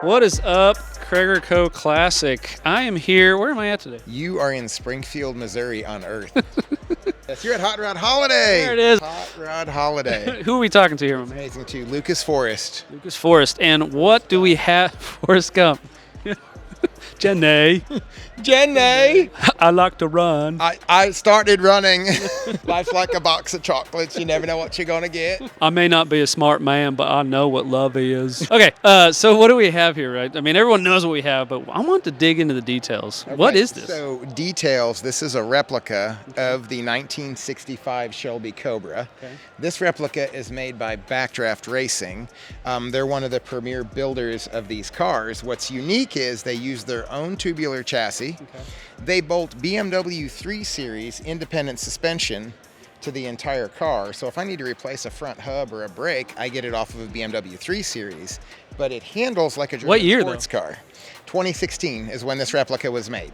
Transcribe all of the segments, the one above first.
What is up, CraigerCo Classic? I am here. Where am I at today? You are in Springfield, Missouri on Earth. Yes, you're at Hot Rod Holiday. There it is. Hot Rod Holiday. Who are we talking to here, my man? Amazing too. Lucas Forest. Lucas Forest. And what do we have? Forrest Gump. Jenny. Jenny. I like to run. I started running. Life's like a box of chocolates. You never know what you're going to get. I may not be a smart man, but I know what love is. Okay, so what do we have here, right? I mean, everyone knows what we have, but I want to dig into the details. Okay, what is this? So, details, this is a replica of the 1965 Shelby Cobra. Okay. This replica is made by Backdraft Racing. They're one of the premier builders of these cars. What's unique is they use their own tubular chassis. Okay. They bolt BMW 3 Series independent suspension to the entire car. So if I need to replace a front hub or a brake, I get it off of a BMW 3 Series. But it handles like a German sports car. 2016 is when this replica was made.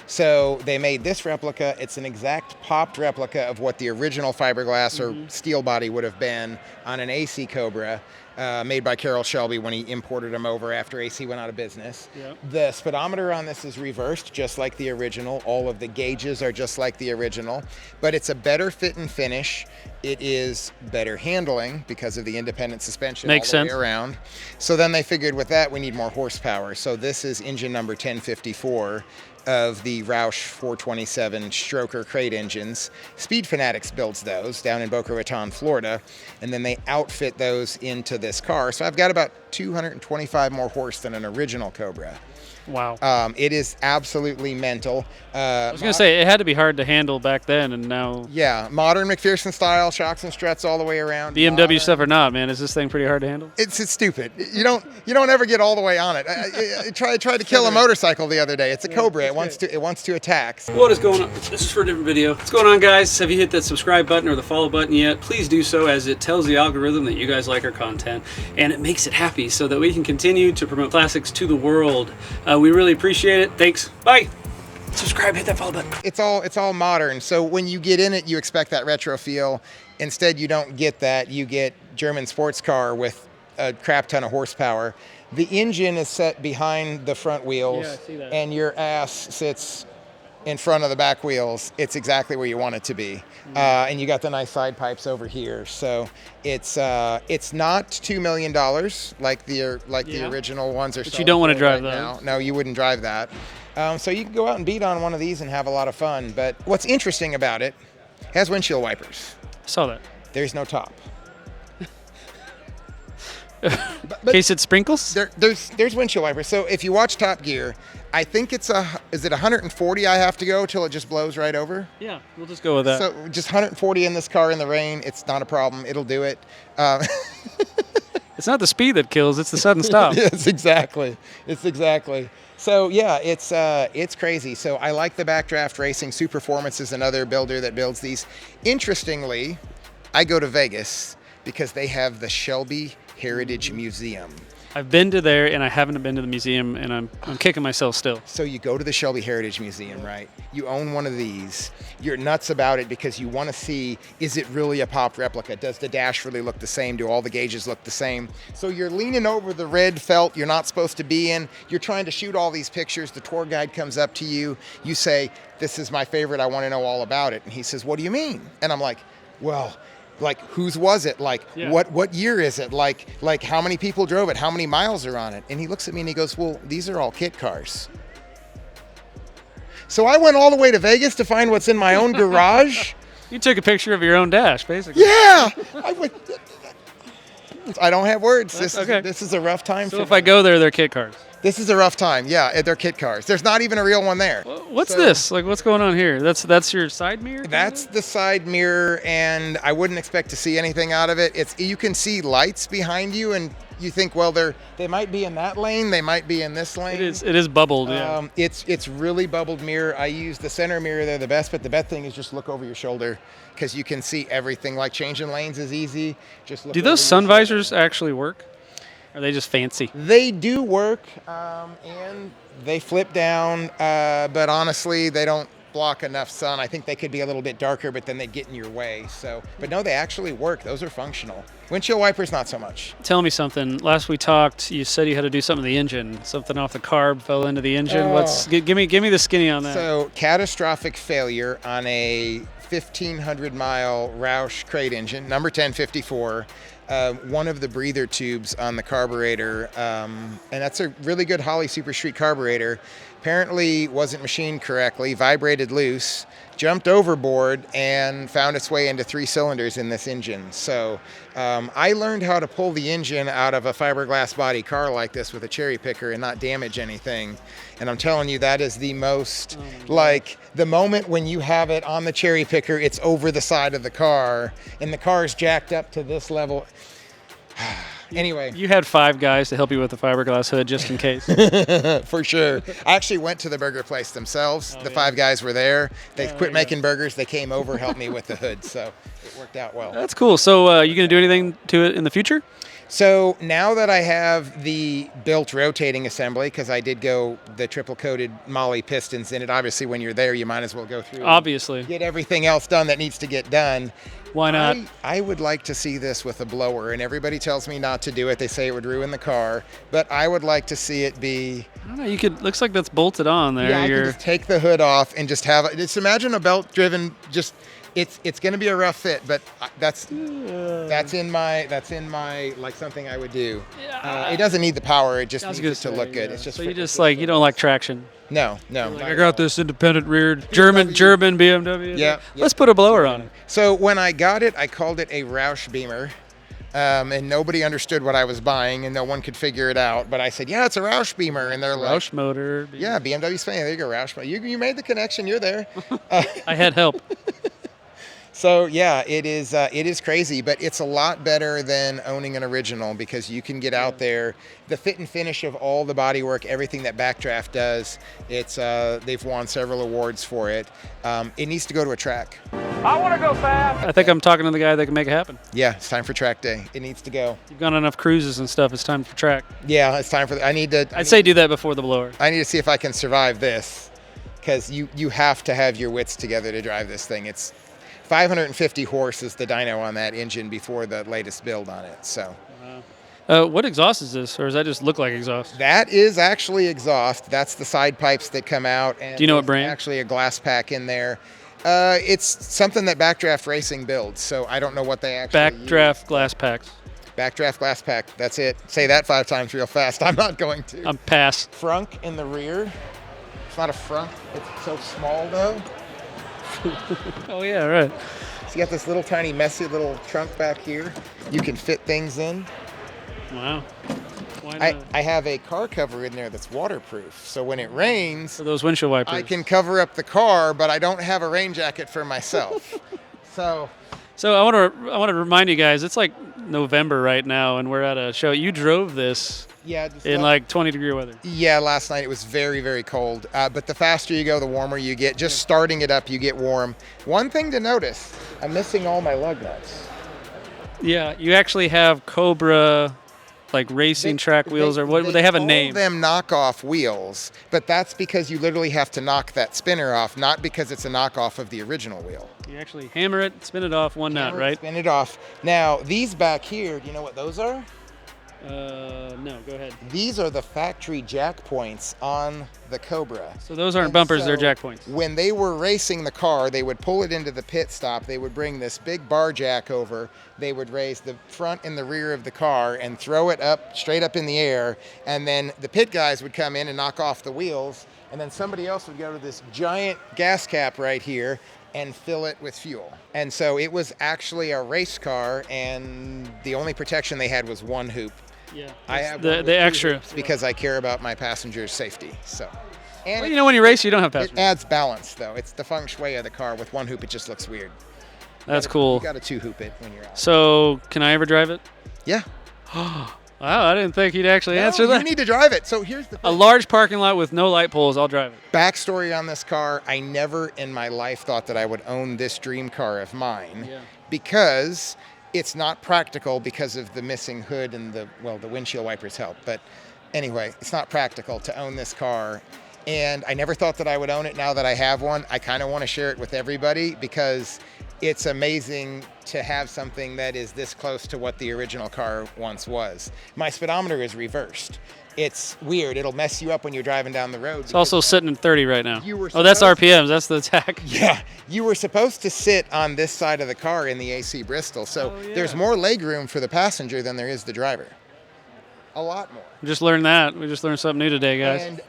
So they made this replica. It's an exact popped replica of what the original fiberglass or steel body would have been on an AC Cobra. Made by Carroll Shelby when he imported them over after AC went out of business. Yep. The speedometer on this is reversed, just like the original. All of the gauges are just like the original, but it's a better fit and finish. It is better handling because of the independent suspension all the way around. So then they figured with that, we need more horsepower. So this is engine number 1054 of the Roush 427 stroker crate engines. Speed Fanatics builds those down in Boca Raton, Florida, and then they outfit those into this car. So I've got about 225 more horse than an original Cobra. Wow. It is absolutely mental. I was going to say, it had to be hard to handle back then, and now... Yeah, modern McPherson style, shocks and struts all the way around. BMW stuff or not, man, is this thing pretty hard to handle? It's stupid. You don't ever get all the way on it. I tried to kill a motorcycle the other day. It's a Cobra. It wants to attack. What is going on? This is for a different video. What's going on, guys? Have you hit that subscribe button or the follow button yet? Please do so, as it tells the algorithm that you guys like our content, and it makes it happy so that we can continue to promote classics to the world. We really appreciate it. Thanks. Bye. Subscribe, hit that follow button. It's all modern. So when you get in it, you expect that retro feel. Instead, you don't get that. You get German sports car with a crap ton of horsepower. The engine is set behind the front wheels, I see that. And your ass sits in front of the back wheels. It's exactly where you want it to be. And you got the nice side pipes over here. So it's not $2 million like the original ones are. But you don't want to drive those. Now. No, you wouldn't drive that. So you can go out and beat on one of these and have a lot of fun. But what's interesting about it has windshield wipers. I saw that. There's no top. In case it sprinkles? There's windshield wipers. So if you watch Top Gear, I think is it 140 I have to go till it just blows right over? Yeah, we'll just go with that. So just 140 in this car in the rain, it's not a problem. It'll do it. It's not the speed that kills, it's the sudden stop. Yes, exactly. It's exactly. So yeah, it's crazy. So I like the Backdraft Racing. Superformance is another builder that builds these. Interestingly, I go to Vegas because they have the Shelby Heritage Museum. I've been to there, and I haven't been to the museum, and I'm kicking myself still. So you go to the Shelby Heritage Museum, right? You own one of these. You're nuts about it because you want to see, is it really a popped replica? Does the dash really look the same? Do all the gauges look the same? So you're leaning over the red felt you're not supposed to be in. You're trying to shoot all these pictures. The tour guide comes up to you. You say, this is my favorite. I want to know all about it. And he says, what do you mean? And I'm like, well... like, whose was it? Like, what year is it? Like how many people drove it? How many miles are on it? And he looks at me and he goes, well, these are all kit cars. So I went all the way to Vegas to find what's in my own garage. You took a picture of your own dash, basically. Yeah. I don't have words. This is a rough time. So if I go there, they're kit cars. This is a rough time. Yeah, they're kit cars. There's not even a real one there. What's this? Like, what's going on here? That's your side mirror? That's the side mirror, and I wouldn't expect to see anything out of it. You can see lights behind you, and you think, well, they might be in that lane. They might be in this lane. It is bubbled. Yeah. It's really bubbled mirror. I use the center mirror. They're the best, but the best thing is just look over your shoulder because you can see everything. Like changing lanes is easy. Just look. Do those sun visors actually work? Or are they just fancy? They do work, and they flip down, but honestly, they don't block enough sun. I think they could be a little bit darker, but then they get in your way. So, but no, they actually work. Those are functional. Windshield wipers, not so much. Tell me something. Last we talked, you said you had to do something to the engine. Something off the carb fell into the engine. Give me the skinny on that. So, catastrophic failure on a 1,500-mile Roush crate engine, number 1054. One of the breather tubes on the carburetor, and that's a really good Holley Super Street carburetor, apparently wasn't machined correctly, vibrated loose, jumped overboard, and found its way into 3 cylinders in this engine. So I learned how to pull the engine out of a fiberglass body car like this with a cherry picker and not damage anything. And I'm telling you, that is the most, like, the moment when you have it on the cherry picker, it's over the side of the car, and the car is jacked up to this level. Anyway. You had 5 guys to help you with the fiberglass hood just in case. For sure. I actually went to the burger place themselves. The 5 guys were there. They quit making burgers. They came over, helped me with the hood. So it worked out well. That's cool. So you going to do anything to it in the future? So now that I have the built rotating assembly, because I did go the triple coated Molly pistons in it, obviously when you're there, you might as well go through. Obviously. Get everything else done that needs to get done. Why not? I would like to see this with a blower, and everybody tells me not to do it. They say it would ruin the car, but I would like to see it be. I don't know. You could. Looks like that's bolted on there. Yeah, I could just take the hood off and just have it. Just imagine a belt-driven. Just it's going to be a rough fit, but that's in my like something I would do. It doesn't need the power. It just needs it to look good. It's just. So you just like you don't like traction. No. Like, I got this independent rear German BMW. Yeah. Let's put a blower on it. So when I got it, I called it a Roush Beamer. And nobody understood what I was buying, and no one could figure it out. But I said, yeah, it's a Roush Beamer. And they're like, Roush motor. Yeah, BMW Spain. There you go, Roush. You made the connection. You're there. I had help. So yeah, it is crazy, but it's a lot better than owning an original because you can get out there. The fit and finish of all the bodywork, everything that Backdraft does, they've won several awards for it. It needs to go to a track. I want to go fast. I think I'm talking to the guy that can make it happen. Yeah, it's time for track day. It needs to go. You've gone enough cruises and stuff. It's time for track. Yeah, it's time for. I'd say do that before the blower. I need to see if I can survive this, because you have to have your wits together to drive this thing. It's 550 horses, the dyno on that engine before the latest build on it. So. What exhaust is this, or does that just look like exhaust? That is actually exhaust. That's the side pipes that come out. And do you know what brand? Actually, a glass pack in there. It's something that Backdraft Racing builds, so I don't know what they actually Backdraft glass packs. Backdraft glass pack. That's it. Say that 5 times real fast. I'm not going to. I'm pass. Frunk in the rear. It's not a frunk. It's so small though. Oh yeah, right. So you got this little tiny messy little trunk back here. You can fit things in. Wow. Why not? I have a car cover in there that's waterproof, so when it rains, for those windshield wipers, I can cover up the car, but I don't have a rain jacket for myself. So I want to remind you guys, it's like November right now, and we're at a show. You drove this. Yeah, in like 20-degree weather. Yeah, last night it was very, very cold. But the faster you go, the warmer you get. Just starting it up, you get warm. One thing to notice, I'm missing all my lug nuts. Yeah, you actually have Cobra, like racing track wheels, or what? They have a name. They call them knockoff wheels, but that's because you literally have to knock that spinner off, not because it's a knockoff of the original wheel. You actually hammer it, spin it off, one nut, right? Spin it off. Now, these back here, do you know what those are? No, go ahead. These are the factory jack points on the Cobra. So those aren't bumpers, they're jack points. When they were racing the car, they would pull it into the pit stop. They would bring this big bar jack over. They would raise the front and the rear of the car and throw it up, straight up in the air. And then the pit guys would come in and knock off the wheels. And then somebody else would go to this giant gas cap right here and fill it with fuel. And so it was actually a race car, and the only protection they had was one hoop. Yeah, I have the extra because I care about my passengers' safety. So, and well, you know, when you race, you don't have passengers. It adds balance, though. It's the feng shui of the car. With one hoop, it just looks weird. That's cool. You got to 2-hoop it when you're out. So, can I ever drive it? Yeah. Wow, I didn't think he'd actually answer that. You need to drive it. So here's the thing. A large parking lot with no light poles, I'll drive it. Backstory on this car: I never in my life thought that I would own this dream car of mine, because it's not practical because of the missing hood and the windshield wipers help. But anyway, it's not practical to own this car. And I never thought that I would own it. Now that I have one, I kind of want to share it with everybody because it's amazing to have something that is this close to what the original car once was. My speedometer is reversed. It's weird. It'll mess you up when you're driving down the road. It's also sitting at 30 right now. Oh, that's RPMs. That's the attack. Yeah. You were supposed to sit on this side of the car in the AC Bristol. So there's more leg room for the passenger than there is the driver. A lot more. We just learned that. We just learned something new today, guys. And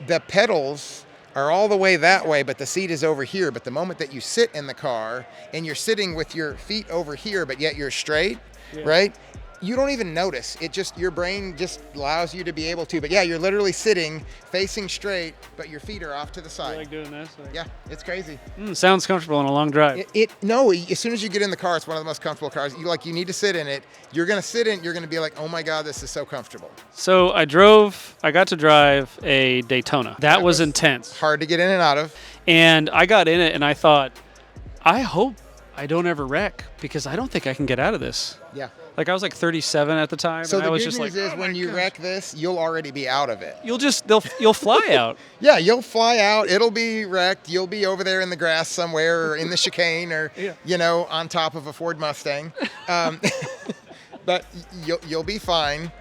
the pedals are all the way that way, but the seat is over here. But the moment that you sit in the car and you're sitting with your feet over here, but yet you're straight, right? You don't even notice. It just, your brain just allows you to be able to. But yeah, you're literally sitting facing straight, but your feet are off to the side. You like doing this? Yeah, it's crazy. Sounds comfortable on a long drive. No, as soon as you get in the car, it's one of the most comfortable cars. You need to sit in it. You're gonna sit in. You're gonna be like, oh my God, this is so comfortable. So I got to drive a Daytona. That was intense. Hard to get in and out of. And I got in it and I thought, I hope I don't ever wreck because I don't think I can get out of this. Yeah. Like I was like 37 at the time. So and the I was good just news like, is when you wreck this, you'll already be out of it. You'll fly out. Yeah, you'll fly out. It'll be wrecked. You'll be over there in the grass somewhere or in the chicane or, on top of a Ford Mustang. But you'll be fine.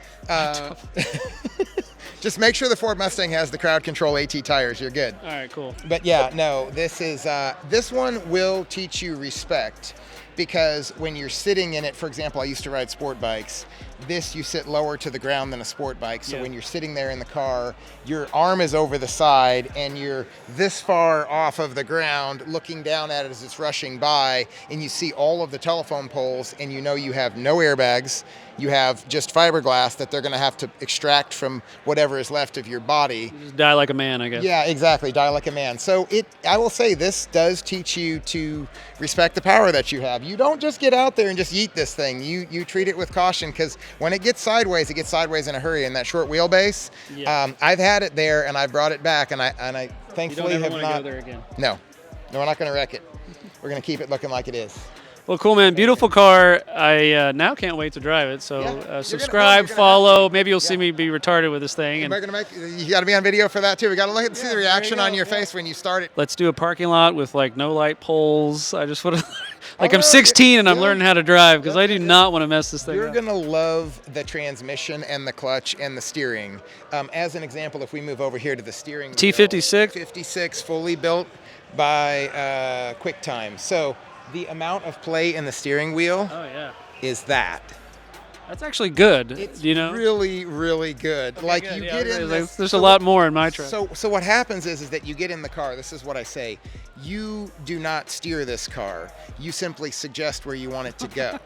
Just make sure the Ford Mustang has the crowd control AT tires. You're good. All right, cool. But yeah, no, this one will teach you respect. Because when you're sitting in it, for example, I used to ride sport bikes. This, you sit lower to the ground than a sport bike. So when you're sitting there in the car, your arm is over the side and you're this far off of the ground looking down at it as it's rushing by, and you see all of the telephone poles, and you know you have no airbags. You have just fiberglass that they're going to have to extract from whatever is left of your body. Just die like a man, I guess. Yeah, exactly. Die like a man. So I will say this does teach you to respect the power that you have. You don't just get out there and just yeet this thing. You treat it with caution, because when it gets sideways in a hurry. And that short wheelbase, I've had it there and I brought it back, and I thankfully have not. Go there again. No, we're not going to wreck it. We're going to keep it looking like it is. Well, cool, man. Beautiful car. I now can't wait to drive it. So subscribe, follow. Maybe you'll see me be retarded with this thing. You got to be on video for that too. We got to look and see the reaction on your face when you start it. Let's do a parking lot with like no light poles. I just want to, I'm 16 and I'm learning how to drive because I do not want to mess this thing up. You're going to love the transmission and the clutch and the steering. As an example, if we move over here to the steering T56? 56, fully built by QuickTime. So the amount of play in the steering wheel is that. That's actually good. It's really, really good. Okay, like good. you get in this. There's a lot more in my truck. So what happens is that you get in the car. This is what I say. You do not steer this car. You simply suggest where you want it to go.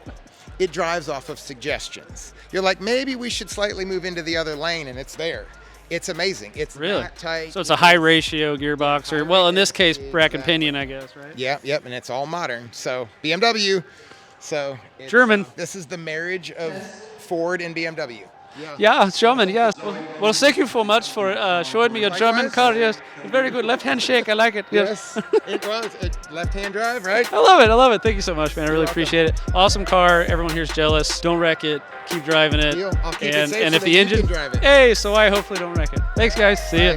It drives off of suggestions. You're like, maybe we should slightly move into the other lane, and it's there. It's amazing. It's really not tight. So it's a high ratio gearbox, or well, in this case, rack and pinion, I guess, right? Yep, and it's all modern. So BMW. So German. This is the marriage of Ford and BMW. Yeah, German. Yes. Well, thank you so much for showing me your German car. Yes, very good. Left-hand shake. I like it. Yes, it was. Left-hand drive, right? I love it. Thank you so much, man. I really appreciate it. Awesome car. Everyone here's jealous. Don't wreck it. Keep driving it. I'll keep it safe and so if the engine, drive it. hey, so I hopefully don't wreck it. Thanks, guys. See ya.